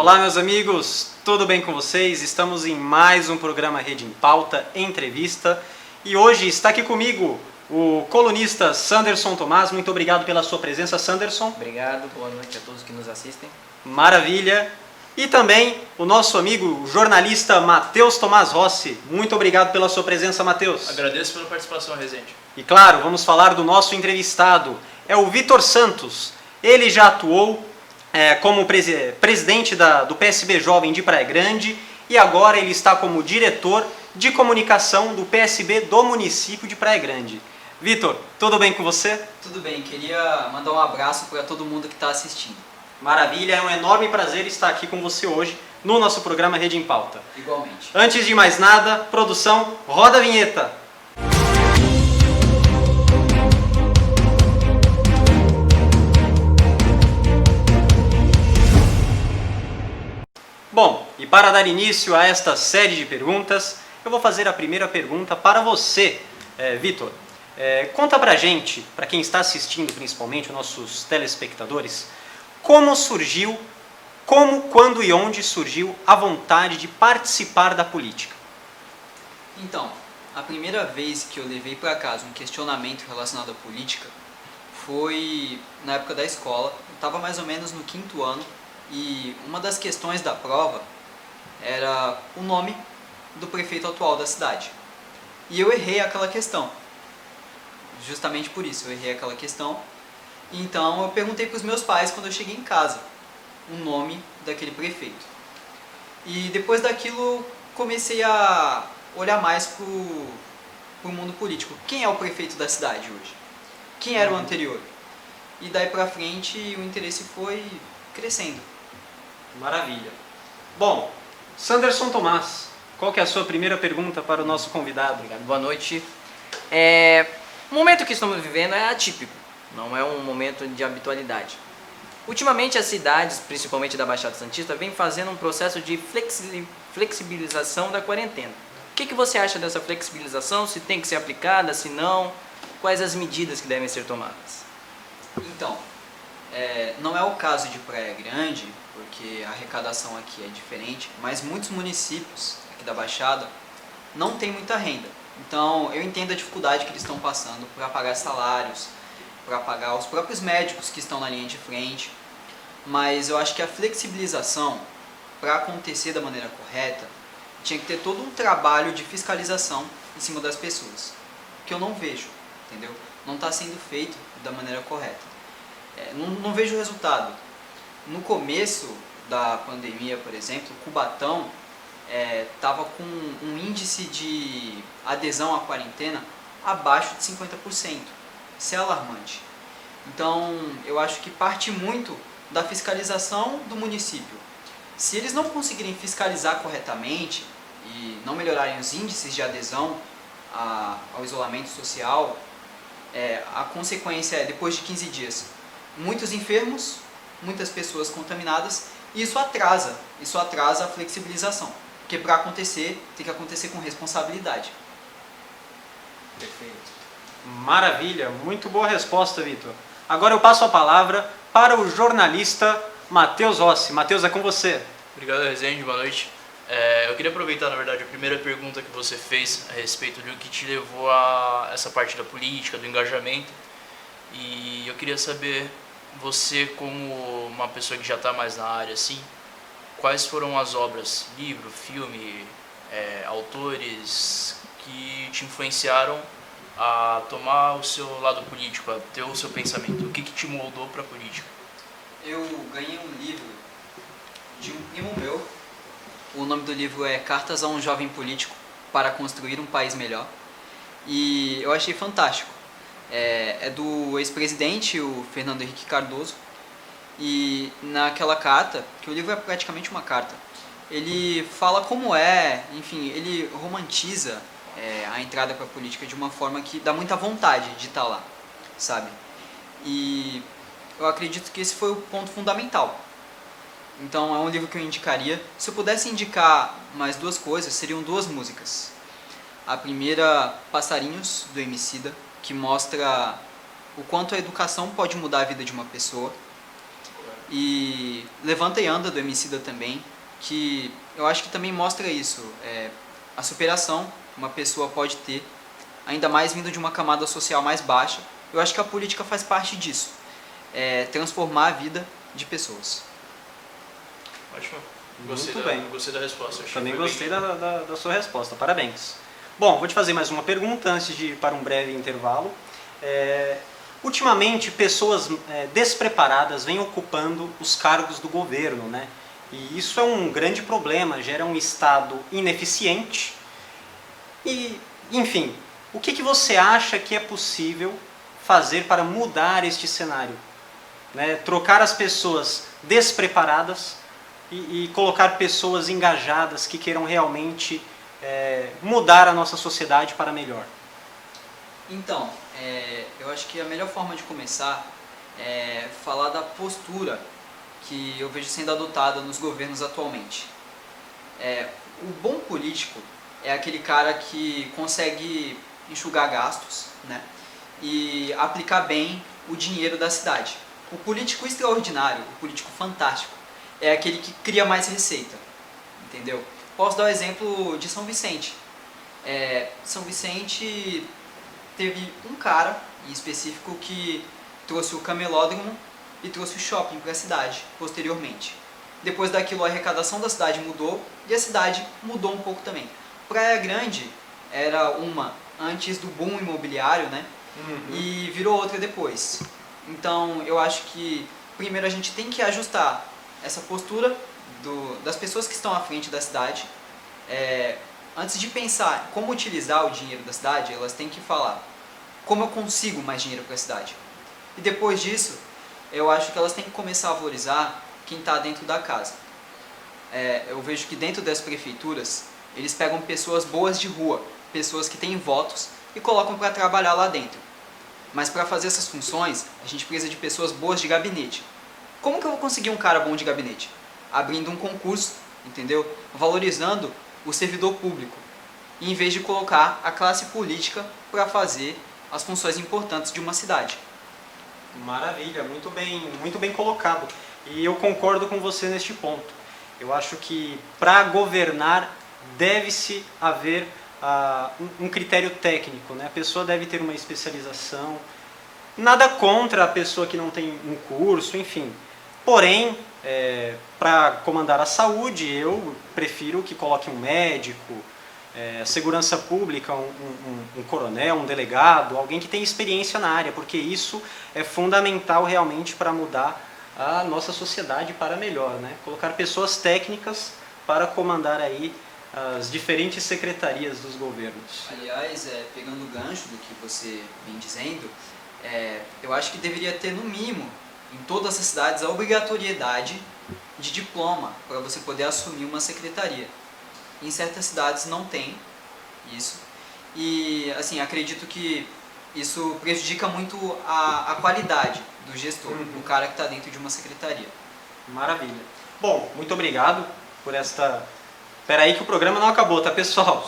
Olá, meus amigos, tudo bem com vocês? Estamos em mais um programa Rede em Pauta, entrevista, e hoje está aqui comigo o colunista Sanderson Tomás. Muito obrigado pela sua presença, Sanderson. Obrigado, boa noite a todos que nos assistem. Maravilha. E também o nosso amigo jornalista Matheus Tomás Rossi. Muito obrigado pela sua presença, Matheus. Agradeço pela participação, Rezende. E claro, vamos falar do nosso entrevistado, é o Vitor Santos. Ele já atuou como presidente do PSB Jovem de Praia Grande e agora ele está como diretor de comunicação do PSB do município de Praia Grande. Vitor, tudo bem com você? Tudo bem, queria mandar um abraço para todo mundo que está assistindo. Maravilha, é um enorme prazer estar aqui com você hoje no nosso programa Rede em Pauta. Igualmente. Antes de mais nada, produção, roda a vinheta. Bom, e para dar início a esta série de perguntas, eu vou fazer a primeira pergunta para você, Vitor. Conta pra gente, para quem está assistindo principalmente, os nossos telespectadores, como surgiu, quando e onde surgiu a vontade de participar da política? Então, a primeira vez que eu levei para casa um questionamento relacionado à política foi na época da escola. Eu estava mais ou menos no 5º ano e uma das questões da prova era o nome do prefeito atual da cidade. E eu errei aquela questão. Justamente por isso, eu errei aquela questão. Então eu perguntei para os meus pais quando eu cheguei em casa o nome daquele prefeito. E depois daquilo comecei a olhar mais para o mundo político. Quem é o prefeito da cidade hoje? Quem era o anterior? E daí para frente o interesse foi crescendo. Maravilha. Bom, Sanderson Tomás, qual que é a sua primeira pergunta para o nosso convidado? Obrigado, boa noite. O momento que estamos vivendo é atípico, não é um momento de habitualidade. Ultimamente as cidades, principalmente da Baixada Santista, vêm fazendo um processo de flexibilização da quarentena. O que você acha dessa flexibilização? Se tem que ser aplicada, se não? Quais as medidas que devem ser tomadas? Então, não é o caso de Praia Grande, porque a arrecadação aqui é diferente, mas muitos municípios aqui da Baixada não têm muita renda. Então, eu entendo a dificuldade que eles estão passando para pagar salários, para pagar os próprios médicos que estão na linha de frente, mas eu acho que a flexibilização, para acontecer da maneira correta, tinha que ter todo um trabalho de fiscalização em cima das pessoas, que eu não vejo, entendeu? Não está sendo feito da maneira correta. Não vejo resultado. No começo da pandemia, por exemplo, Cubatão estava com um índice de adesão à quarentena abaixo de 50%. Isso é alarmante. Então, eu acho que parte muito da fiscalização do município. Se eles não conseguirem fiscalizar corretamente e não melhorarem os índices de adesão ao isolamento social, a consequência é, depois de 15 dias, muitos enfermos, muitas pessoas contaminadas, e isso atrasa a flexibilização. Porque para acontecer, tem que acontecer com responsabilidade. Perfeito. Maravilha, muito boa resposta, Vitor. Agora eu passo a palavra para o jornalista Matheus Rossi. Matheus, é com você. Obrigado, Rezende, boa noite. Eu queria aproveitar, na verdade, a primeira pergunta que você fez a respeito do que te levou a essa parte da política, do engajamento. E eu queria saber, você como uma pessoa que já está mais na área, assim, quais foram as obras, livro, filme, autores que te influenciaram a tomar o seu lado político, a ter o seu pensamento? O que te moldou para a política? Eu ganhei um livro de um primo meu. O nome do livro é Cartas a um Jovem Político para Construir um País Melhor. E eu achei fantástico. É do ex-presidente, o Fernando Henrique Cardoso. E naquela carta, que o livro é praticamente uma carta, ele fala como enfim, ele romantiza a entrada para a política de uma forma que dá muita vontade de estar lá, sabe? E eu acredito que esse foi o ponto fundamental. Então é um livro que eu indicaria. Se eu pudesse indicar mais duas coisas, seriam duas músicas. A primeira, Passarinhos, do Emicida, que mostra o quanto a educação pode mudar a vida de uma pessoa. e Levanta e Anda do Emicida também, que eu acho que também mostra isso, a superação que uma pessoa pode ter, ainda mais vindo de uma camada social mais baixa. Eu acho que a política faz parte disso, transformar a vida de pessoas. Ótimo. Gostei da resposta. Acho Também que foi gostei bem- da sua resposta, parabéns. Bom, vou te fazer mais uma pergunta antes de ir para um breve intervalo. Ultimamente, pessoas despreparadas vêm ocupando os cargos do governo, né? E isso é um grande problema, gera um Estado ineficiente. E, enfim, o que você acha que é possível fazer para mudar este cenário? Né? Trocar as pessoas despreparadas e colocar pessoas engajadas que queiram realmente mudar a nossa sociedade para melhor. Então, eu acho que a melhor forma de começar é falar da postura que eu vejo sendo adotada nos governos atualmente. O bom político é aquele cara que consegue enxugar gastos, né, e aplicar bem o dinheiro da cidade. O político extraordinário, o político fantástico, é aquele que cria mais receita, entendeu? Posso dar o exemplo de São Vicente. São Vicente teve um cara em específico que trouxe o camelódromo e trouxe o shopping para a cidade posteriormente. Depois daquilo, a arrecadação da cidade mudou e a cidade mudou um pouco também. Praia Grande era uma antes do boom imobiliário, né? E virou outra depois. Então, eu acho que primeiro a gente tem que ajustar essa postura das pessoas que estão à frente da cidade. Antes de pensar como utilizar o dinheiro da cidade, elas têm que falar como eu consigo mais dinheiro para a cidade. E depois disso, eu acho que elas têm que começar a valorizar quem está dentro da casa. Eu vejo que dentro das prefeituras, eles pegam pessoas boas de rua, pessoas que têm votos e colocam para trabalhar lá dentro. Mas para fazer essas funções, a gente precisa de pessoas boas de gabinete. Como que eu vou conseguir um cara bom de gabinete? Abrindo um concurso, entendeu? Valorizando o servidor público, em vez de colocar a classe política para fazer as funções importantes de uma cidade. Maravilha, muito bem colocado. E eu concordo com você neste ponto. Eu acho que para governar deve-se haver um critério técnico, né? A pessoa deve ter uma especialização. Nada contra a pessoa que não tem um curso, enfim. Porém, para comandar a saúde, eu prefiro que coloque um médico, segurança pública, um coronel, um delegado, alguém que tenha experiência na área, porque isso é fundamental realmente para mudar a nossa sociedade para melhor, né? Colocar pessoas técnicas para comandar aí as diferentes secretarias dos governos. Aliás, pegando o gancho do que você vem dizendo, eu acho que deveria ter no mínimo em todas as cidades a obrigatoriedade de diploma para você poder assumir uma secretaria. Em certas cidades não tem isso e assim, acredito que isso prejudica muito a qualidade do gestor, do cara que está dentro de uma secretaria. Maravilha. Bom, muito obrigado por esta... Espera aí que o programa não acabou, tá, pessoal?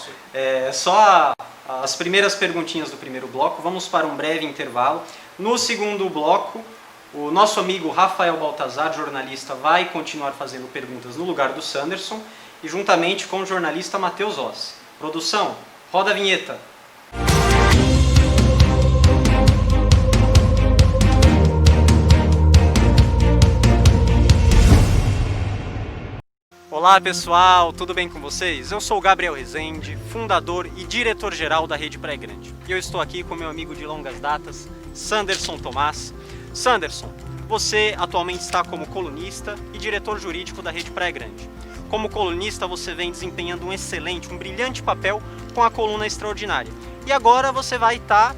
Só as primeiras perguntinhas do primeiro bloco. Vamos para um breve intervalo. No segundo bloco, o nosso amigo Rafael Baltazar, jornalista, vai continuar fazendo perguntas no lugar do Sanderson e juntamente com o jornalista Matheus Ossi. Produção, roda a vinheta. Olá pessoal, tudo bem com vocês? Eu sou o Gabriel Rezende, fundador e diretor-geral da Rede Praia Grande. E eu estou aqui com meu amigo de longas datas, Sanderson Tomás. Sanderson, você atualmente está como colunista e diretor jurídico da Rede Praia Grande. Como colunista, você vem desempenhando um brilhante papel com a coluna Extraordinária. E agora você vai estar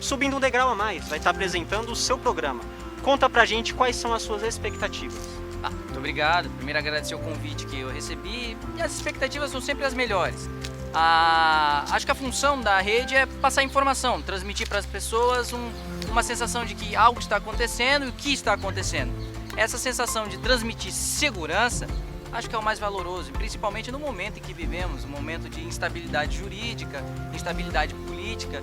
subindo um degrau a mais, vai estar apresentando o seu programa. Conta pra gente quais são as suas expectativas. Muito obrigado. Primeiro agradecer o convite que eu recebi e as expectativas são sempre as melhores. Acho que a função da rede é passar informação, transmitir para as pessoas uma sensação de que algo está acontecendo e o que está acontecendo. Essa sensação de transmitir segurança acho que é o mais valoroso, principalmente no momento em que vivemos, um momento de instabilidade jurídica, instabilidade política,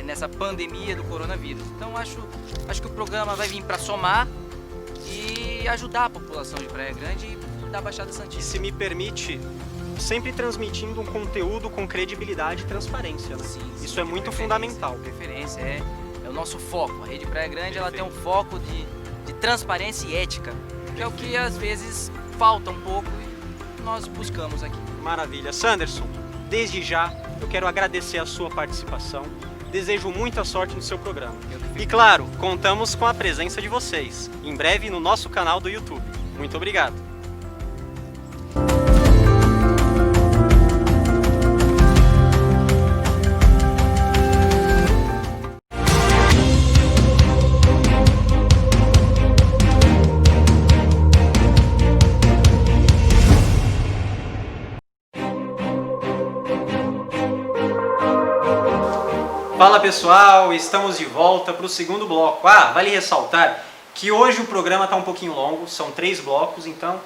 nessa pandemia do coronavírus. Então acho que o programa vai vir para somar e e ajudar a população de Praia Grande e da Baixada E Santista. se me permite, sempre transmitindo um conteúdo com credibilidade e transparência, né? Sim, sim, Isso é de muito preferência, fundamental. de preferência, é o nosso foco. A Rede Praia Grande ela tem um foco de transparência e ética, que é o que às vezes falta um pouco e nós buscamos aqui. Maravilha. Sanderson, desde já eu quero agradecer a sua participação. Desejo muita sorte no seu programa. Eu que fico E claro, contamos com a presença de vocês, em breve no nosso canal do YouTube. Muito obrigado. Fala pessoal, estamos de volta para o segundo bloco. Vale ressaltar que hoje o programa está um pouquinho longo, são 3 blocos, então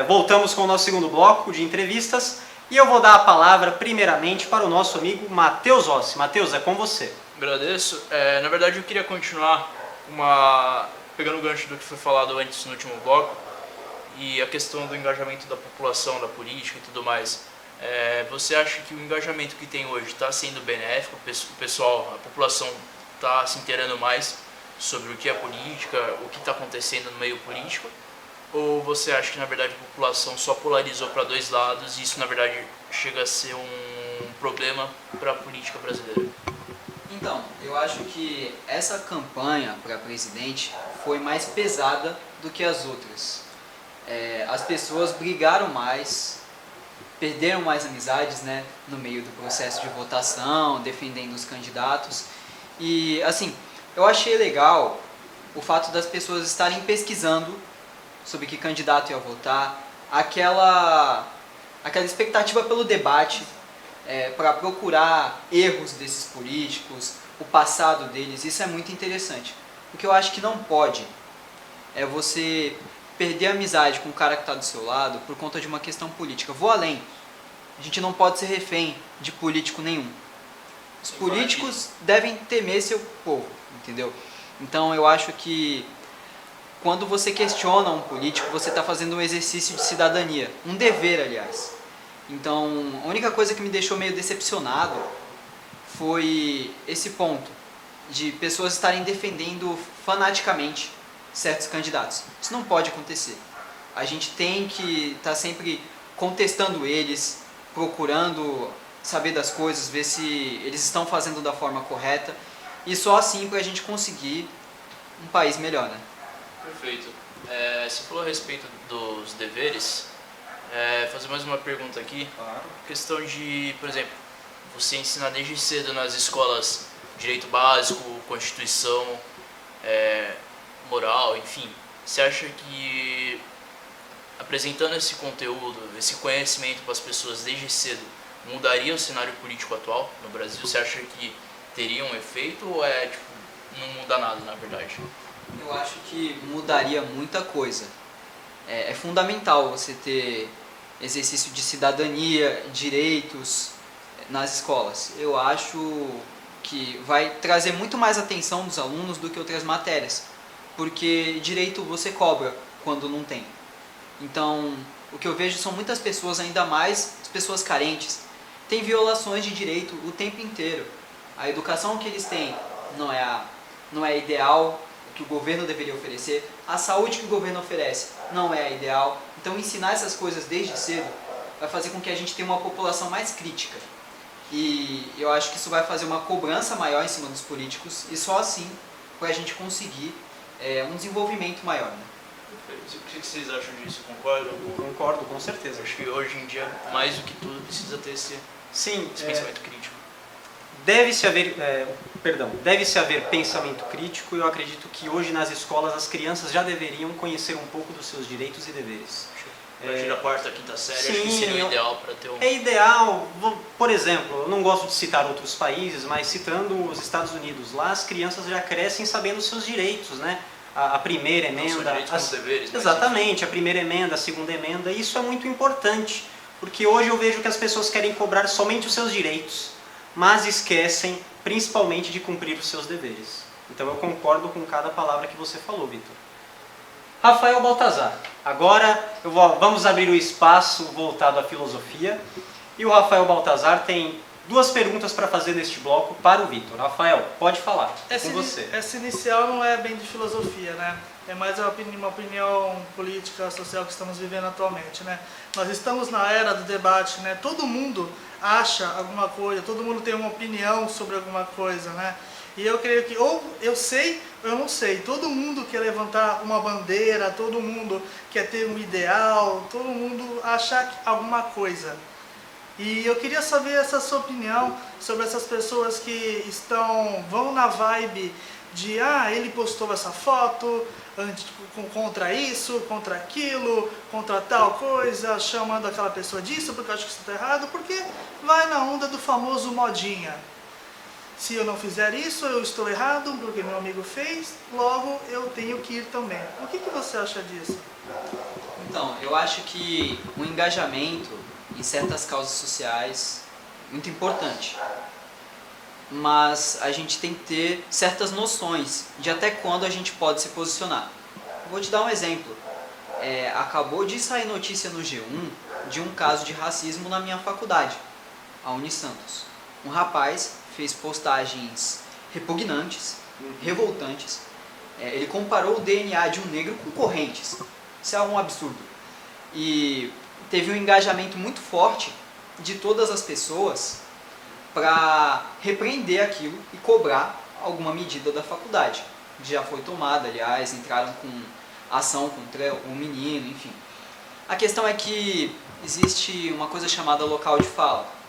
voltamos com o nosso segundo bloco de entrevistas e eu vou dar a palavra primeiramente para o nosso amigo Matheus Rossi. Matheus, é com você. Agradeço. Na verdade, eu queria continuar pegando o gancho do que foi falado antes no último bloco e a questão do engajamento da população, da política e tudo mais. Você acha que o engajamento que tem hoje está sendo benéfico? O pessoal, a população está se inteirando mais sobre o que é política, o que está acontecendo no meio político? Ou você acha que na verdade a população só polarizou para 2 lados e isso na verdade chega a ser um problema para a política brasileira? Então, eu acho que essa campanha para presidente foi mais pesada do que as outras. As pessoas brigaram mais, perderam mais amizades, né, no meio do processo de votação, defendendo os candidatos. E, assim, eu achei legal o fato das pessoas estarem pesquisando sobre que candidato ia votar, aquela expectativa pelo debate, para procurar erros desses políticos, o passado deles. Isso é muito interessante. O que eu acho que não pode é você perder a amizade com o cara que está do seu lado por conta de uma questão política. Vou além. A gente não pode ser refém de político nenhum. Os políticos devem temer seu povo, entendeu? Então eu acho que quando você questiona um político, você está fazendo um exercício de cidadania, um dever, aliás. Então, a única coisa que me deixou meio decepcionado foi esse ponto de pessoas estarem defendendo fanaticamente certos candidatos. Isso não pode acontecer. A gente tem que estar sempre contestando eles, procurando saber das coisas, ver se eles estão fazendo da forma correta, e só assim para a gente conseguir um país melhor, né? Perfeito. Você falou a respeito dos deveres. Fazer mais uma pergunta aqui. Claro. Questão de, por exemplo, você ensinar desde cedo nas escolas direito básico, constituição, moral, enfim. Você acha que apresentando esse conteúdo, esse conhecimento para as pessoas desde cedo, mudaria o cenário político atual no Brasil? Você acha que teria um efeito ou não muda nada, na verdade? Eu acho que mudaria muita coisa. É fundamental você ter exercício de cidadania, direitos nas escolas. Eu acho que vai trazer muito mais atenção dos alunos do que outras matérias, porque direito você cobra quando não tem. Então, o que eu vejo são muitas pessoas, ainda mais as pessoas carentes, têm violações de direito o tempo inteiro. A educação que eles têm não é ideal, o que o governo deveria oferecer. A saúde que o governo oferece não é a ideal. Então, ensinar essas coisas desde cedo vai fazer com que a gente tenha uma população mais crítica. E eu acho que isso vai fazer uma cobrança maior em cima dos políticos e só assim para a gente conseguir um desenvolvimento maior, né? O que vocês acham disso? Concordam? Concordo, com certeza. Acho que hoje em dia, mais do que tudo, precisa ter esse Sim, pensamento crítico. deve-se haver pensamento crítico e eu acredito que hoje nas escolas as crianças já deveriam conhecer um pouco dos seus direitos e deveres. A partir da 4ª, 5ª série, acho que Sim, seria o ideal para ter um... É ideal, por exemplo, eu não gosto de citar outros países, mas citando os Estados Unidos, lá as crianças já crescem sabendo os seus direitos, né? A primeira Não só emenda, direitos como deveres, mas exatamente, a primeira emenda, a segunda emenda, isso é muito importante, porque hoje eu vejo que as pessoas querem cobrar somente os seus direitos, mas esquecem principalmente de cumprir os seus deveres. Então eu concordo com cada palavra que você falou, Vitor. Rafael Baltazar, agora vamos abrir o espaço voltado à filosofia. E o Rafael Baltazar tem duas perguntas para fazer neste bloco para o Vitor. Rafael, pode falar, com você. Essa inicial não é bem de filosofia, né? É mais uma opinião política, social que estamos vivendo atualmente, né? Nós estamos na era do debate, né? Todo mundo acha alguma coisa, todo mundo tem uma opinião sobre alguma coisa, né? E eu creio que ou eu sei ou eu não sei. Todo mundo quer levantar uma bandeira, todo mundo quer ter um ideal, todo mundo acha alguma coisa. E eu queria saber essa sua opinião sobre essas pessoas que vão na vibe de ele postou essa foto contra isso, contra aquilo, contra tal coisa, chamando aquela pessoa disso porque eu acho que isso está errado, porque vai na onda do famoso modinha. Se eu não fizer isso, eu estou errado, porque meu amigo fez, logo eu tenho que ir também. O que você acha disso? Então, eu acho que o engajamento em certas causas sociais é muito importante. Mas a gente tem que ter certas noções de até quando a gente pode se posicionar. Eu vou te dar um exemplo. Acabou de sair notícia no G1 de um caso de racismo na minha faculdade, a Unisantos. Um rapaz fez postagens repugnantes, revoltantes. Ele comparou o DNA de um negro com correntes. Isso é um absurdo. E teve um engajamento muito forte de todas as pessoas para repreender aquilo e cobrar alguma medida da faculdade. Já foi tomada, aliás, entraram com ação contra o menino, enfim. A questão é que existe uma coisa chamada local de fala.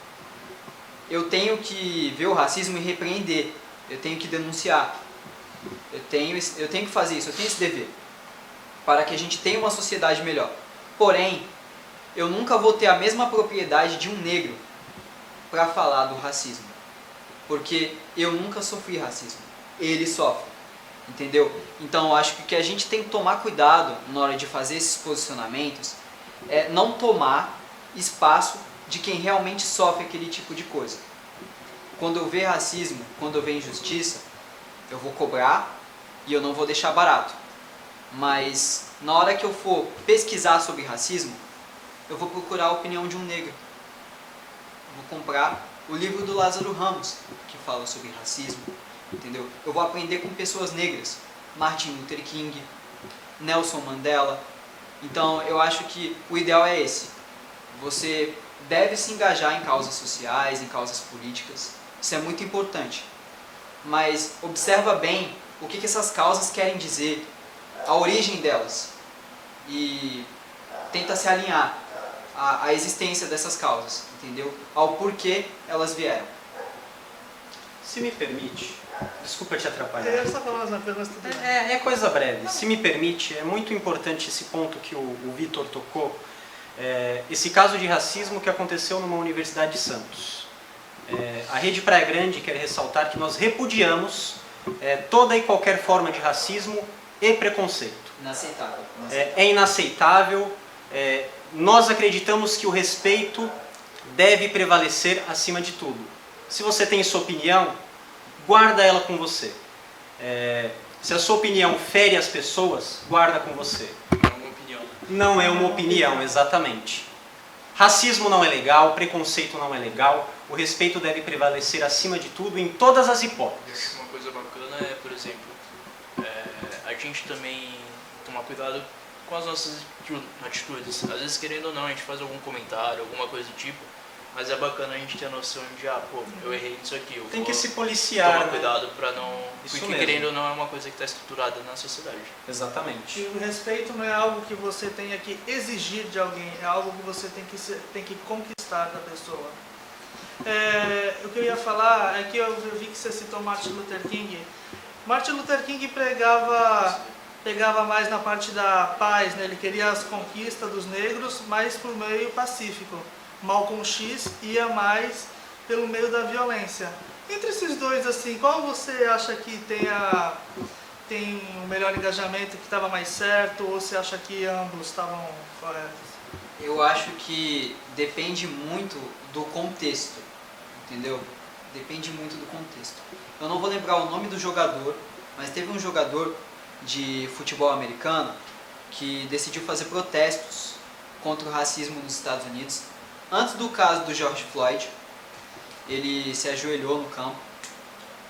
Eu tenho que ver o racismo e repreender, eu tenho que denunciar, eu tenho que fazer isso, eu tenho esse dever, para que a gente tenha uma sociedade melhor. Porém, eu nunca vou ter a mesma propriedade de um negro para falar do racismo, porque eu nunca sofri racismo, ele sofre, entendeu? Então eu acho que o que a gente tem que tomar cuidado na hora de fazer esses posicionamentos é não tomar espaço de quem realmente sofre aquele tipo de coisa. Quando eu ver racismo, quando eu ver injustiça, eu vou cobrar e eu não vou deixar barato. Mas na hora que eu for pesquisar sobre racismo, eu vou procurar a opinião de um negro. Eu vou comprar o livro do Lázaro Ramos, que fala sobre racismo, entendeu? Eu vou aprender com pessoas negras, Martin Luther King, Nelson Mandela. Então eu acho que o ideal é esse. Você deve se engajar em causas sociais, em causas políticas. Isso é muito importante. Mas observa bem o que essas causas querem dizer, a origem delas. E tenta se alinhar à existência dessas causas, entendeu? Ao porquê elas vieram. Se me permite, desculpa te atrapalhar. Eu só falando uma pergunta. É coisa breve. Se me permite, é muito importante esse ponto que o Vitor tocou. Esse caso de racismo que aconteceu numa universidade de Santos. A Rede Praia Grande quer ressaltar que nós repudiamos toda e qualquer forma de racismo e preconceito. Inaceitável. É inaceitável. Nós acreditamos que o respeito deve prevalecer acima de tudo. Se você tem sua opinião, guarda ela com você. Se a sua opinião fere as pessoas, guarda com você. Não é uma opinião, exatamente. Racismo não é legal, preconceito não é legal, o respeito deve prevalecer acima de tudo em todas as hipóteses. Uma coisa bacana é, por exemplo, a gente também tomar cuidado com as nossas atitudes. Às vezes, querendo ou não, a gente faz algum comentário, alguma coisa do tipo, mas é bacana a gente ter a noção de, eu errei nisso aqui. Eu Tem vou que se policiar, tomar né? cuidado para não... Isso porque, mesmo. querendo ou não, é uma coisa que está estruturada na sociedade. Exatamente. E o respeito não é algo que você tenha que exigir de alguém, é algo que você tem que conquistar da pessoa. O que eu ia falar é que eu vi que você citou Martin Luther King. Martin Luther King pegava mais na parte da paz, né? Ele queria as conquistas dos negros, mas por meio pacífico. Malcolm X ia mais pelo meio da violência. Entre esses dois, assim, qual você acha que tem um melhor engajamento, que estava mais certo, ou você acha que ambos estavam corretos? Eu acho que depende muito do contexto, entendeu? Depende muito do contexto. Eu não vou lembrar o nome do jogador, mas teve um jogador de futebol americano que decidiu fazer protestos contra o racismo nos Estados Unidos. Antes do caso do George Floyd, ele se ajoelhou no campo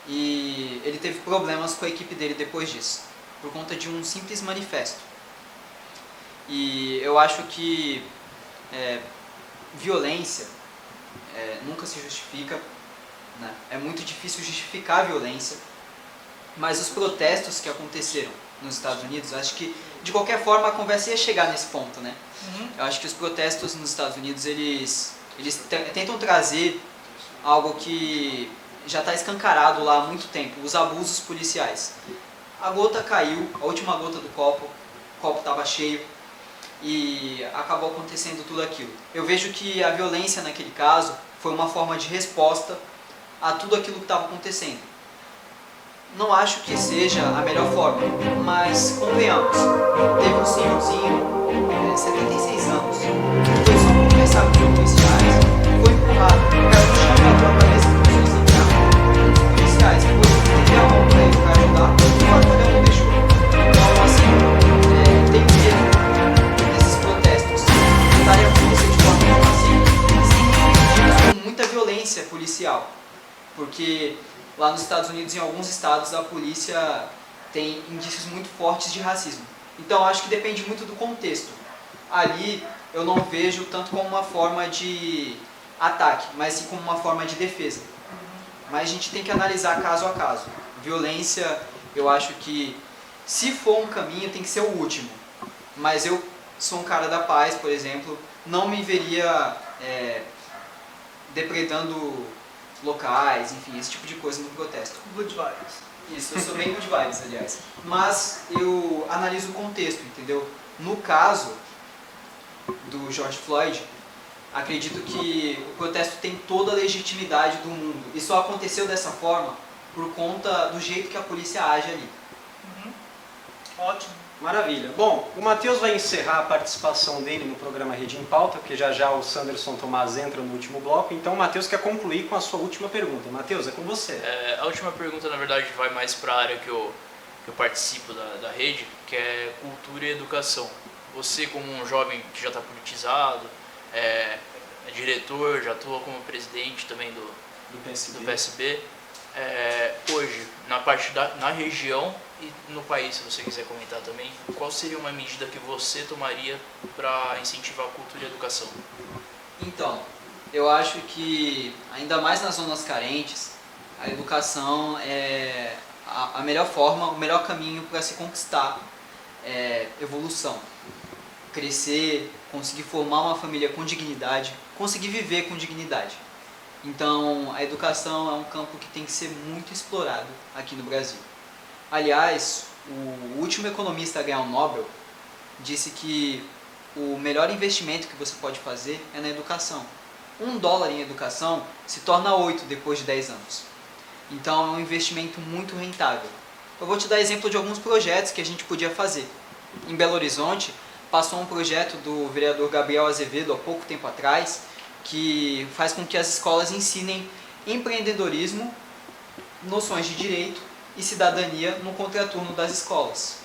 e ele teve problemas com a equipe dele depois disso, por conta de um simples manifesto. E eu acho que violência nunca se justifica, né? É muito difícil justificar a violência, mas os protestos que aconteceram nos Estados Unidos, acho que de qualquer forma a conversa ia chegar nesse ponto, né? Eu acho que os protestos nos Estados Unidos, eles tentam trazer algo que já está escancarado lá há muito tempo, os abusos policiais. A gota caiu, a última gota do copo, o copo estava cheio e acabou acontecendo tudo aquilo. Eu vejo que a violência naquele caso foi uma forma de resposta a tudo aquilo que estava acontecendo. Não acho que seja a melhor forma, mas convenhamos, teve um senhorzinho, 76 anos, que foi só conversar com os policiais, foi empurrado, o cara no chão bateu a cabeça e começou a sangrar. Os policiais, depois que teve a mão para ele para ajudar, o cara não deixou. Então, assim, tenho medo desses protestos estarem acontecendo de forma pacífica, com muita violência policial, porque lá nos Estados Unidos, em alguns estados, a polícia tem indícios muito fortes de racismo. Então, acho que depende muito do contexto. Ali, eu não vejo tanto como uma forma de ataque, mas sim como uma forma de defesa. Mas a gente tem que analisar caso a caso. Violência, eu acho que, se for um caminho, tem que ser o último. Mas eu sou um cara da paz, por exemplo, não me veria depredando locais, enfim, esse tipo de coisa no protesto. Good vibes. Isso, eu sou bem good vibes, aliás. Mas eu analiso o contexto, entendeu? No caso do George Floyd, acredito que o protesto tem toda a legitimidade do mundo. E só aconteceu dessa forma por conta do jeito que a polícia age ali. Ótimo. Maravilha. Bom, o Matheus vai encerrar a participação dele no programa Rede em Pauta, porque já já o Sanderson Tomás entra no último bloco, então o Matheus quer concluir com a sua última pergunta. Matheus, é com você. A última pergunta, na verdade, vai mais para a área que eu participo da rede, que é cultura e educação. Você, como um jovem que já está politizado, é diretor, já atua como presidente também do PSB, hoje, na região e no país, se você quiser comentar também, qual seria uma medida que você tomaria para incentivar a cultura e a educação? Então, eu acho que, ainda mais nas zonas carentes, a educação é a melhor forma, o melhor caminho para se conquistar evolução. Crescer, conseguir formar uma família com dignidade, conseguir viver com dignidade. Então, a educação é um campo que tem que ser muito explorado aqui no Brasil. Aliás, o último economista a ganhar o Nobel disse que o melhor investimento que você pode fazer é na educação. $1 em educação se torna 8 depois de 10 anos. Então, é um investimento muito rentável. Eu vou te dar exemplo de alguns projetos que a gente podia fazer. Em Belo Horizonte, passou um projeto do vereador Gabriel Azevedo há pouco tempo atrás, que faz com que as escolas ensinem empreendedorismo, noções de direito e cidadania no contraturno das escolas.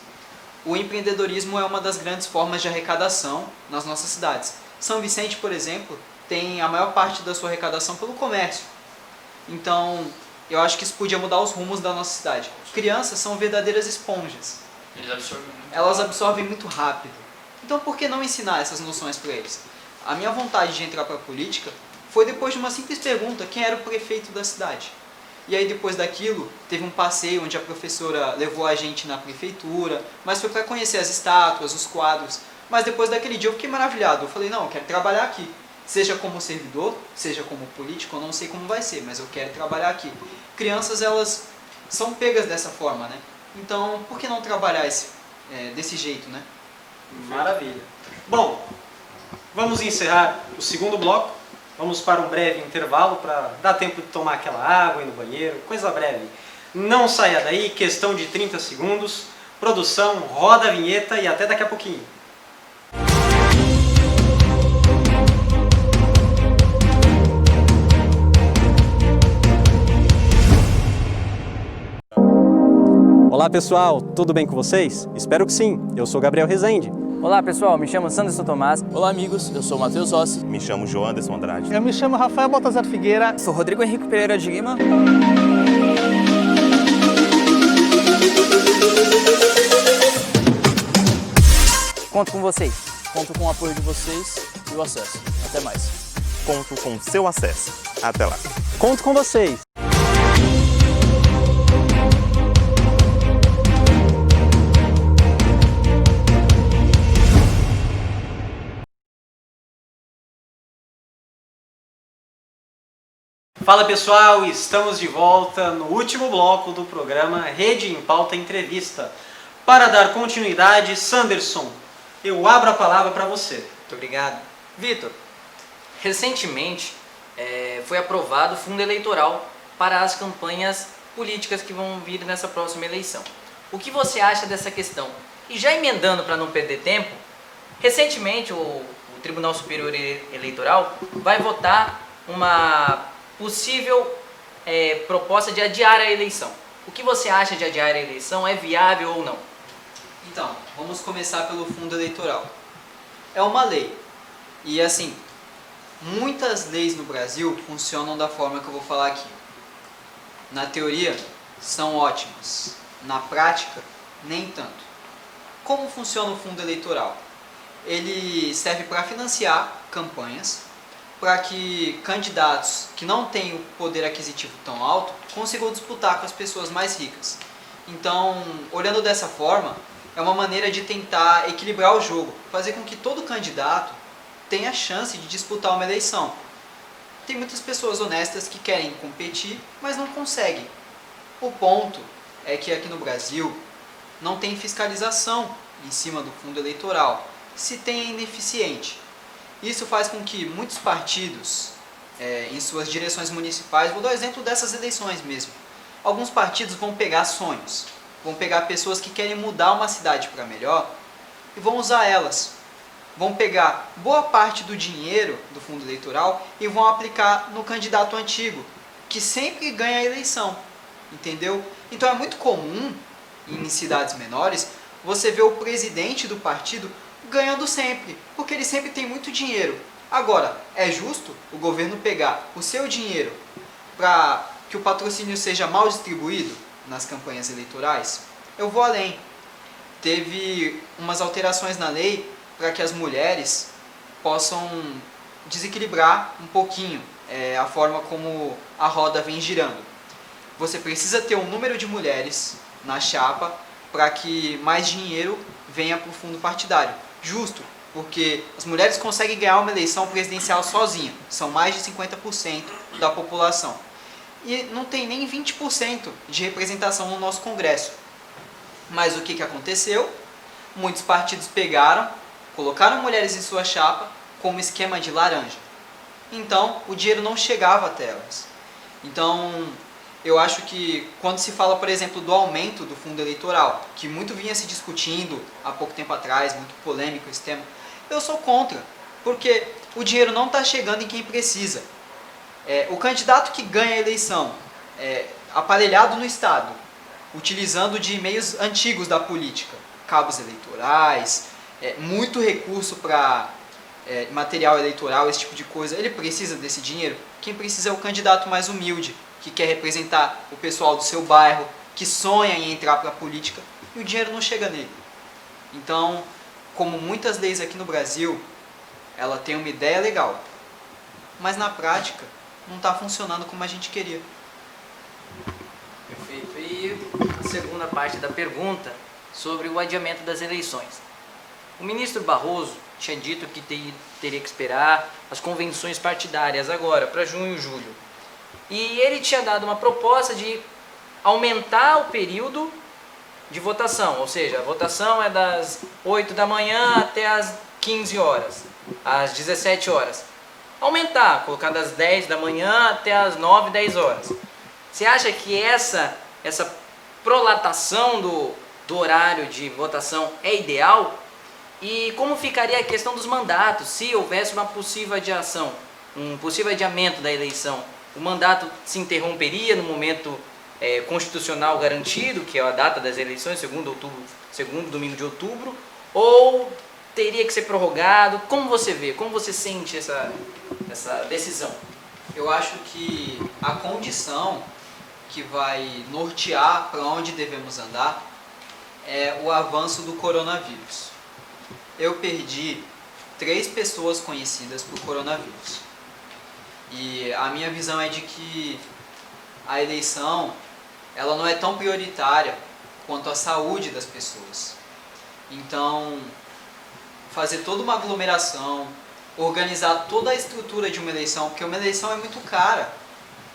O empreendedorismo é uma das grandes formas de arrecadação nas nossas cidades. São Vicente, por exemplo, tem a maior parte da sua arrecadação pelo comércio. Então, eu acho que isso podia mudar os rumos da nossa cidade. Crianças são verdadeiras esponjas. Elas absorvem muito rápido. Então, por que não ensinar essas noções para eles? A minha vontade de entrar para a política foi depois de uma simples pergunta: quem era o prefeito da cidade? E aí, depois daquilo, teve um passeio onde a professora levou a gente na prefeitura, mas foi para conhecer as estátuas, os quadros. Mas depois daquele dia eu fiquei maravilhado. Eu falei, não, eu quero trabalhar aqui. Seja como servidor, seja como político, eu não sei como vai ser, mas eu quero trabalhar aqui. Crianças, elas são pegas dessa forma, né? Então, por que não trabalhar desse jeito, né? Maravilha. Bom, vamos encerrar o segundo bloco. Vamos para um breve intervalo para dar tempo de tomar aquela água, ir no banheiro, coisa breve. Não saia daí, questão de 30 segundos. Produção, roda a vinheta e até daqui a pouquinho. Olá pessoal, tudo bem com vocês? Espero que sim, eu sou Gabriel Rezende. Olá pessoal, me chamo Sanderson Tomás. Olá amigos, eu sou o Matheus Rossi. Me chamo João Anderson Andrade. Eu me chamo Rafael Baltazar Figueira. Sou Rodrigo Henrique Pereira de Lima. Conto com vocês. Conto com o apoio de vocês e o acesso. Até mais. Conto com seu acesso. Até lá. Conto com vocês. Fala pessoal, estamos de volta no último bloco do programa Rede em Pauta Entrevista. Para dar continuidade, Sanderson, eu abro a palavra para você. Muito obrigado. Vitor, recentemente foi aprovado o fundo eleitoral para as campanhas políticas que vão vir nessa próxima eleição. O que você acha dessa questão? E já emendando para não perder tempo, recentemente o Tribunal Superior Eleitoral vai votar uma possível proposta de adiar a eleição. O que você acha de adiar a eleição? É viável ou não? Então, vamos começar pelo fundo eleitoral. É uma lei. E assim, muitas leis no Brasil funcionam da forma que eu vou falar aqui. Na teoria, são ótimas. Na prática, nem tanto. Como funciona o fundo eleitoral? Ele serve para financiar campanhas, para que candidatos que não têm o poder aquisitivo tão alto consigam disputar com as pessoas mais ricas. Então, olhando dessa forma, é uma maneira de tentar equilibrar o jogo, fazer com que todo candidato tenha chance de disputar uma eleição. Tem muitas pessoas honestas que querem competir, mas não conseguem. O ponto é que aqui no Brasil não tem fiscalização em cima do fundo eleitoral. Se tem, é ineficiente. Isso faz com que muitos partidos, em suas direções municipais, vou dar o exemplo dessas eleições mesmo, alguns partidos vão pegar sonhos, vão pegar pessoas que querem mudar uma cidade para melhor e vão usar elas. Vão pegar boa parte do dinheiro do fundo eleitoral e vão aplicar no candidato antigo, que sempre ganha a eleição, entendeu? Então é muito comum, em cidades menores, você ver o presidente do partido ganhando sempre, porque ele sempre tem muito dinheiro. Agora, é justo o governo pegar o seu dinheiro para que o patrocínio seja mal distribuído nas campanhas eleitorais? Eu vou além. Teve umas alterações na lei para que as mulheres possam desequilibrar um pouquinho a forma como a roda vem girando. Você precisa ter um número de mulheres na chapa para que mais dinheiro venha para o fundo partidário. Justo, porque as mulheres conseguem ganhar uma eleição presidencial sozinha, são mais de 50% da população. E não tem nem 20% de representação no nosso Congresso. Mas o que aconteceu? Muitos partidos pegaram, colocaram mulheres em sua chapa como esquema de laranja. Então, o dinheiro não chegava até elas. Então, eu acho que quando se fala, por exemplo, do aumento do fundo eleitoral, que muito vinha se discutindo há pouco tempo atrás, muito polêmico esse tema, eu sou contra, porque o dinheiro não está chegando em quem precisa. O candidato que ganha a eleição, aparelhado no Estado, utilizando de meios antigos da política, cabos eleitorais, muito recurso para material eleitoral, esse tipo de coisa, ele precisa desse dinheiro? Quem precisa é o candidato mais humilde, que quer representar o pessoal do seu bairro, que sonha em entrar para a política, e o dinheiro não chega nele. Então, como muitas leis aqui no Brasil, ela tem uma ideia legal, mas na prática não está funcionando como a gente queria. Perfeito. E a segunda parte da pergunta sobre o adiamento das eleições. O ministro Barroso tinha dito que teria que esperar as convenções partidárias agora, para junho e julho. E ele tinha dado uma proposta de aumentar o período de votação, ou seja, a votação é das 8 da manhã até as 15 horas, às 17 horas. Aumentar, colocar das 10 da manhã até as 9, 10 horas. Você acha que essa prolatação do horário de votação é ideal? E como ficaria a questão dos mandatos, se houvesse uma possível adiação, um possível adiamento da eleição? O mandato se interromperia no momento constitucional garantido, que é a data das eleições, segundo domingo de outubro, ou teria que ser prorrogado? Como você vê? Como você sente essa decisão? Eu acho que a condição que vai nortear para onde devemos andar é o avanço do coronavírus. Eu perdi 3 pessoas conhecidas por coronavírus. E a minha visão é de que a eleição ela não é tão prioritária quanto a saúde das pessoas. Então, fazer toda uma aglomeração, organizar toda a estrutura de uma eleição, porque uma eleição é muito cara,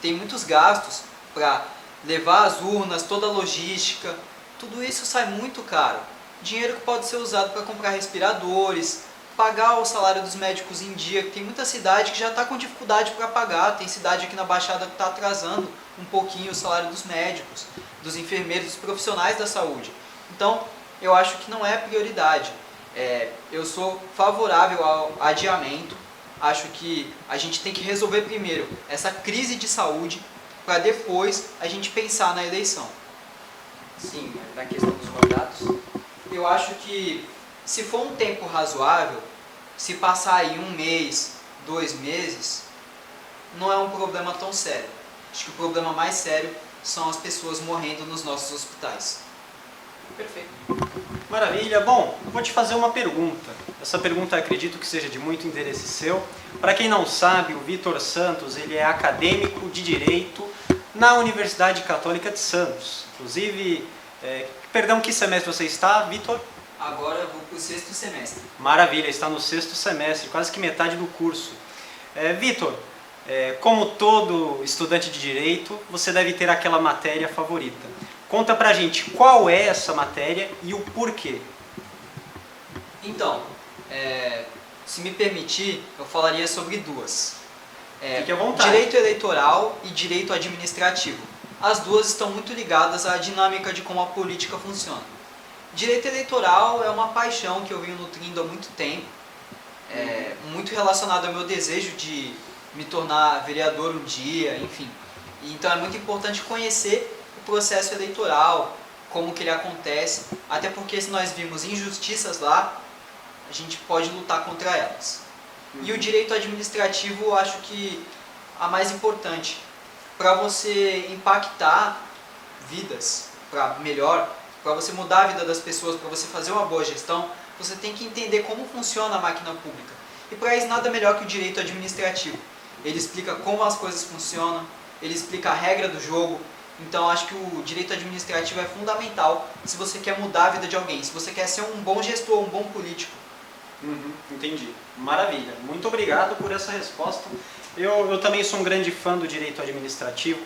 tem muitos gastos para levar as urnas, toda a logística, tudo isso sai muito caro. Dinheiro que pode ser usado para comprar respiradores, pagar o salário dos médicos em dia, que tem muita cidade que já está com dificuldade para pagar, tem cidade aqui na Baixada que está atrasando um pouquinho o salário dos médicos, dos enfermeiros, dos profissionais da saúde. Então, eu acho que não é prioridade. Eu sou favorável ao adiamento, acho que a gente tem que resolver primeiro essa crise de saúde, para depois a gente pensar na eleição. Sim, na questão dos mandatos. Eu acho que se for um tempo razoável, se passar aí 1 mês, 2 meses, não é um problema tão sério. Acho que o problema mais sério são as pessoas morrendo nos nossos hospitais. Perfeito. Maravilha. Bom, eu vou te fazer uma pergunta. Essa pergunta acredito que seja de muito interesse seu. Para quem não sabe, o Vitor Santos ele é acadêmico de Direito na Universidade Católica de Santos. Inclusive, que semestre você está, Vitor? Agora eu vou para o 6º semestre. Maravilha, está no 6º semestre, quase que metade do curso. Vitor, como todo estudante de Direito, você deve ter aquela matéria favorita. Conta pra gente qual é essa matéria e o porquê. Então, se me permitir, eu falaria sobre 2. Fique à vontade. Direito eleitoral e direito administrativo. As duas estão muito ligadas à dinâmica de como a política funciona. Direito eleitoral é uma paixão que eu venho nutrindo há muito tempo, muito relacionado ao meu desejo de me tornar vereador um dia, enfim. Então é muito importante conhecer o processo eleitoral, como que ele acontece, até porque se nós vimos injustiças lá, a gente pode lutar contra elas. E o direito administrativo eu acho que a mais importante, para você impactar vidas para melhor, para você mudar a vida das pessoas, para você fazer uma boa gestão, você tem que entender como funciona a máquina pública. E para isso nada melhor que o direito administrativo. Ele explica como as coisas funcionam, ele explica a regra do jogo. Então acho que o direito administrativo é fundamental se você quer mudar a vida de alguém, se você quer ser um bom gestor, um bom político. Entendi. Maravilha. Muito obrigado por essa resposta. Eu também sou um grande fã do direito administrativo,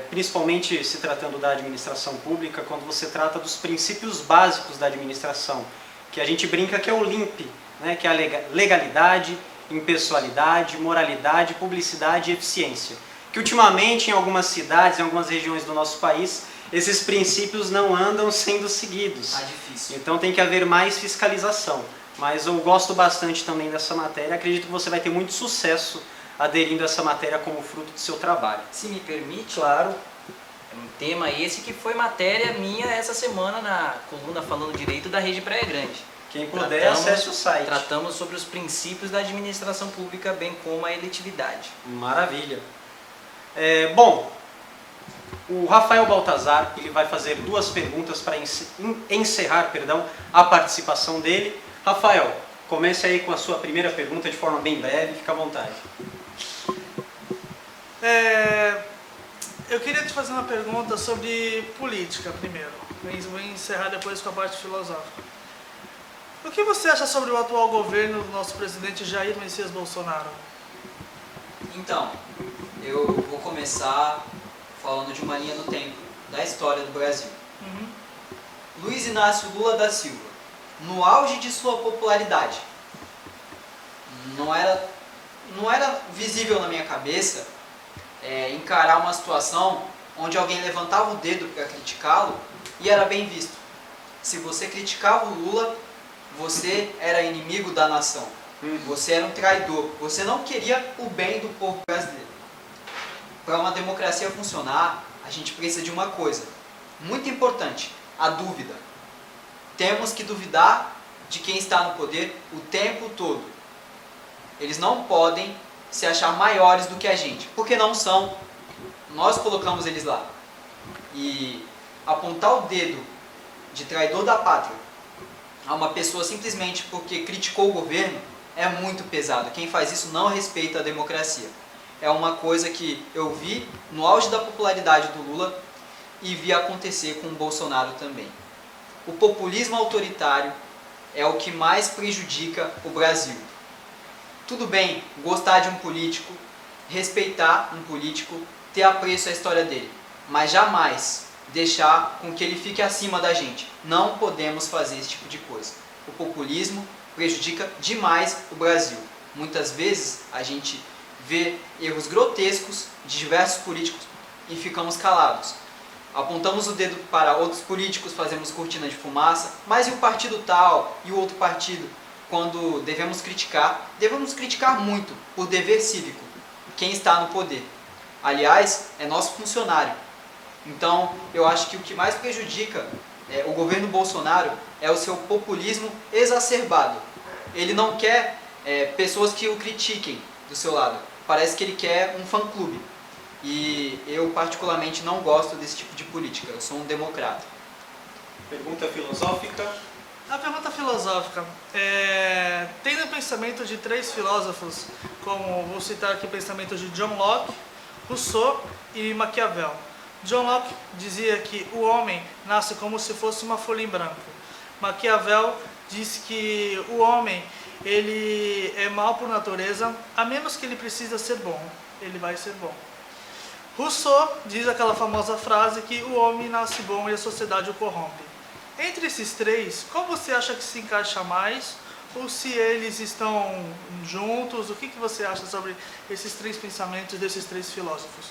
principalmente se tratando da administração pública, quando você trata dos princípios básicos da administração, que a gente brinca que é o LIMP, né, que é a legalidade, impessoalidade, moralidade, publicidade e eficiência. Que ultimamente em algumas cidades, em algumas regiões do nosso país, esses princípios não andam sendo seguidos. Tá difícil. Então tem que haver mais fiscalização. Mas eu gosto bastante também dessa matéria, acredito que você vai ter muito sucesso aderindo a essa matéria como fruto do seu trabalho. Se me permite, Claro. é um tema esse que foi matéria minha essa semana na coluna Falando Direito da Rede Praia Grande. Quem puder, acesse o site. Tratamos sobre os princípios da administração pública, bem como a eletividade. Maravilha. Bom, o Rafael Baltazar ele vai fazer 2 perguntas para encerrar a participação dele. Rafael, comece aí com a sua primeira pergunta de forma bem breve, fica à vontade. Eu queria te fazer uma pergunta sobre política primeiro. Vou encerrar depois com a parte filosófica. O que você acha sobre o atual governo do nosso presidente Jair Messias Bolsonaro? Então, eu vou começar falando de uma linha do tempo, da história do Brasil. Luiz Inácio Lula da Silva, no auge de sua popularidade, não era visível na minha cabeça encarar uma situação onde alguém levantava o dedo para criticá-lo e era bem visto. Se você criticava o Lula, você era inimigo da nação. Você era um traidor. Você não queria o bem do povo brasileiro. Para uma democracia funcionar, a gente precisa de uma coisa muito importante: a dúvida. Temos que duvidar de quem está no poder o tempo todo. Eles não podem se achar maiores do que a gente, porque não são. Nós colocamos eles lá. E apontar o dedo de traidor da pátria a uma pessoa simplesmente porque criticou o governo é muito pesado. Quem faz isso não respeita a democracia. É uma coisa que eu vi no auge da popularidade do Lula e vi acontecer com o Bolsonaro também. O populismo autoritário é o que mais prejudica o Brasil. Tudo bem gostar de um político, respeitar um político, ter apreço à história dele, mas jamais deixar com que ele fique acima da gente. Não podemos fazer esse tipo de coisa. O populismo prejudica demais o Brasil. Muitas vezes a gente vê erros grotescos de diversos políticos e ficamos calados. Apontamos o dedo para outros políticos, fazemos cortina de fumaça, mas e o partido tal e o outro partido? Quando devemos criticar muito por dever cívico quem está no poder. Aliás, é nosso funcionário. Então, eu acho que o que mais prejudica o governo Bolsonaro é o seu populismo exacerbado. Ele não quer pessoas que o critiquem do seu lado. Parece que ele quer um fã-clube. E eu, particularmente, não gosto desse tipo de política. Eu sou um democrata. Pergunta filosófica. A pergunta filosófica. Tendo o pensamento de 3 filósofos, como vou citar aqui o pensamento de John Locke, Rousseau e Maquiavel. John Locke dizia que o homem nasce como se fosse uma folha em branco. Maquiavel disse que o homem ele é mau por natureza, a menos que ele precisa ser bom, ele vai ser bom. Rousseau diz aquela famosa frase que o homem nasce bom e a sociedade o corrompe. Entre esses 3, qual você acha que se encaixa mais? Ou se eles estão juntos? O que você acha sobre esses 3 pensamentos desses 3 filósofos?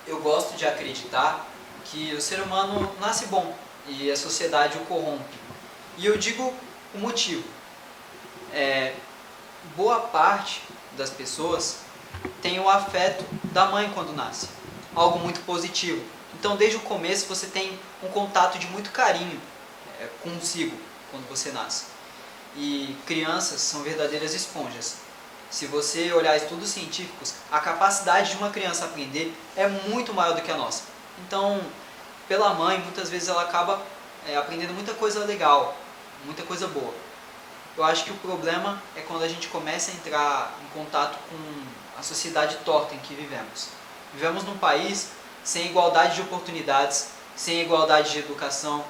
Eu gosto de acreditar que o ser humano nasce bom e a sociedade o corrompe. E eu digo o motivo. Boa parte das pessoas tem o afeto da mãe quando nasce. Algo muito positivo. Então, desde o começo, você tem um contato de muito carinho consigo quando você nasce. E crianças são verdadeiras esponjas. Se você olhar estudos científicos, a capacidade de uma criança aprender é muito maior do que a nossa. Então, pela mãe, muitas vezes ela acaba aprendendo muita coisa legal, muita coisa boa. Eu acho que o problema é quando a gente começa a entrar em contato com a sociedade torta em que vivemos. Vivemos num país sem igualdade de oportunidades, sem igualdade de educação.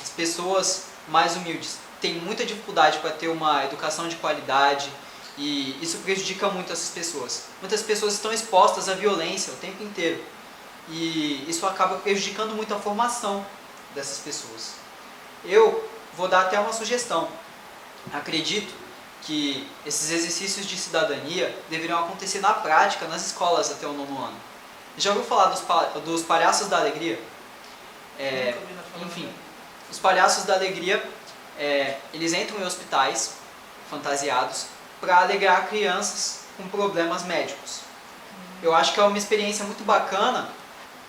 As pessoas mais humildes têm muita dificuldade para ter uma educação de qualidade e isso prejudica muito essas pessoas. Muitas pessoas estão expostas à violência o tempo inteiro e isso acaba prejudicando muito a formação dessas pessoas. Eu vou dar até uma sugestão. Acredito que esses exercícios de cidadania deveriam acontecer na prática nas escolas até o 9º ano. Já ouviu falar dos palhaços da alegria? Enfim, os palhaços da alegria, eles entram em hospitais fantasiados para alegrar crianças com problemas médicos. Eu acho que é uma experiência muito bacana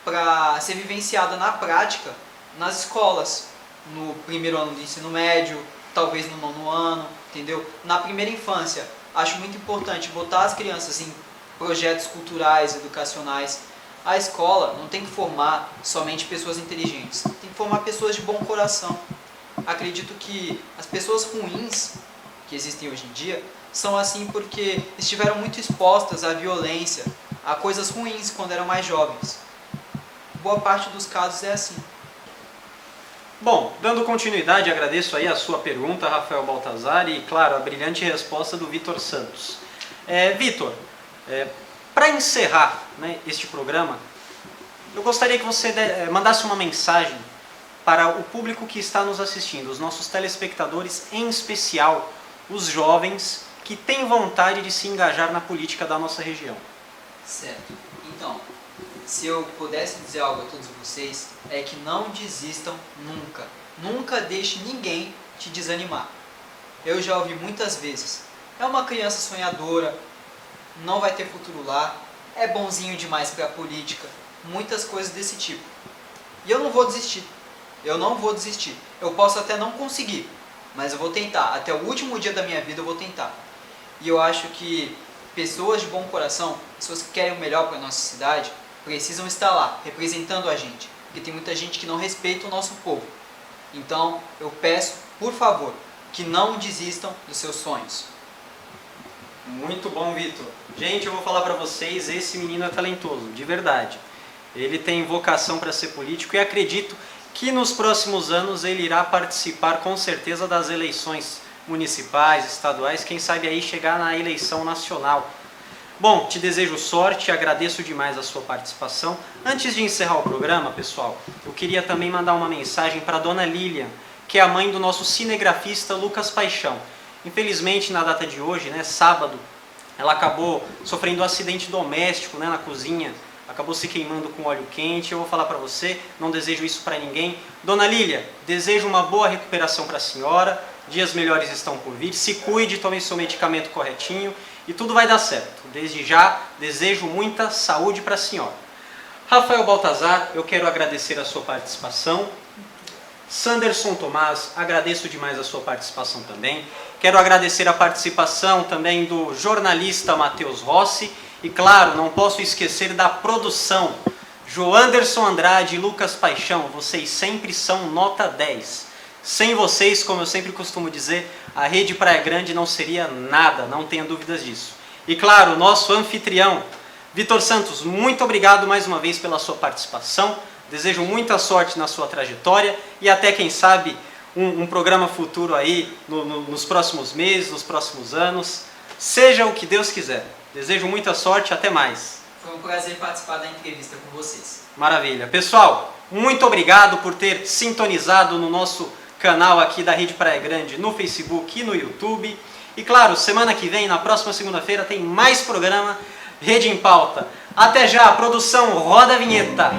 para ser vivenciada na prática nas escolas, no 1º ano do ensino médio, talvez no 9º ano, entendeu? Na primeira infância, acho muito importante botar as crianças em projetos culturais, educacionais. A escola não tem que formar somente pessoas inteligentes, tem que formar pessoas de bom coração. Acredito que as pessoas ruins que existem hoje em dia são assim porque estiveram muito expostas à violência, a coisas ruins quando eram mais jovens. Boa parte dos casos é assim. Bom, dando continuidade, agradeço aí a sua pergunta, Rafael Baltazar, e, claro, a brilhante resposta do Vitor Santos. Vitor, para encerrar este programa, eu gostaria que você mandasse uma mensagem para o público que está nos assistindo, os nossos telespectadores, em especial os jovens que têm vontade de se engajar na política da nossa região. Certo. Então, se eu pudesse dizer algo a todos vocês, é que não desistam nunca. Nunca deixe ninguém te desanimar. Eu já ouvi muitas vezes, é uma criança sonhadora, não vai ter futuro lá, é bonzinho demais para a política, muitas coisas desse tipo. E eu não vou desistir. Eu não vou desistir. Eu posso até não conseguir, mas eu vou tentar. Até o último dia da minha vida eu vou tentar. E eu acho que pessoas de bom coração, pessoas que querem o melhor para a nossa cidade, precisam estar lá, representando a gente. Porque tem muita gente que não respeita o nosso povo. Então, eu peço, por favor, que não desistam dos seus sonhos. Muito bom, Vitor. Gente, eu vou falar para vocês, esse menino é talentoso, de verdade. Ele tem vocação para ser político e acredito que nos próximos anos ele irá participar com certeza das eleições municipais, estaduais, quem sabe aí chegar na eleição nacional. Bom, te desejo sorte e agradeço demais a sua participação. Antes de encerrar o programa, pessoal, eu queria também mandar uma mensagem para a dona Lilian, que é a mãe do nosso cinegrafista Lucas Paixão. Infelizmente, na data de hoje, né, sábado, ela acabou sofrendo um acidente doméstico, né, na cozinha, acabou se queimando com óleo quente. Eu vou falar para você, não desejo isso para ninguém. Dona Lília, desejo uma boa recuperação para a senhora, dias melhores estão por vir, se cuide, tome seu medicamento corretinho e tudo vai dar certo. Desde já, desejo muita saúde para a senhora. Rafael Baltazar, eu quero agradecer a sua participação. Sanderson Tomás, agradeço demais a sua participação também. Quero agradecer a participação também do jornalista Matheus Rossi. E claro, não posso esquecer da produção. Joanderson Andrade e Lucas Paixão, vocês sempre são nota 10. Sem vocês, como eu sempre costumo dizer, a Rede Praia Grande não seria nada, não tenha dúvidas disso. E claro, o nosso anfitrião, Vitor Santos, muito obrigado mais uma vez pela sua participação. Desejo muita sorte na sua trajetória e até, quem sabe, um programa futuro aí nos próximos meses, nos próximos anos. Seja o que Deus quiser. Desejo muita sorte, até mais. Foi um prazer participar da entrevista com vocês. Maravilha. Pessoal, muito obrigado por ter sintonizado no nosso canal aqui da Rede Praia Grande no Facebook e no YouTube. E claro, semana que vem, na próxima segunda-feira, tem mais programa Rede em Pauta. Até já, produção, roda a vinheta.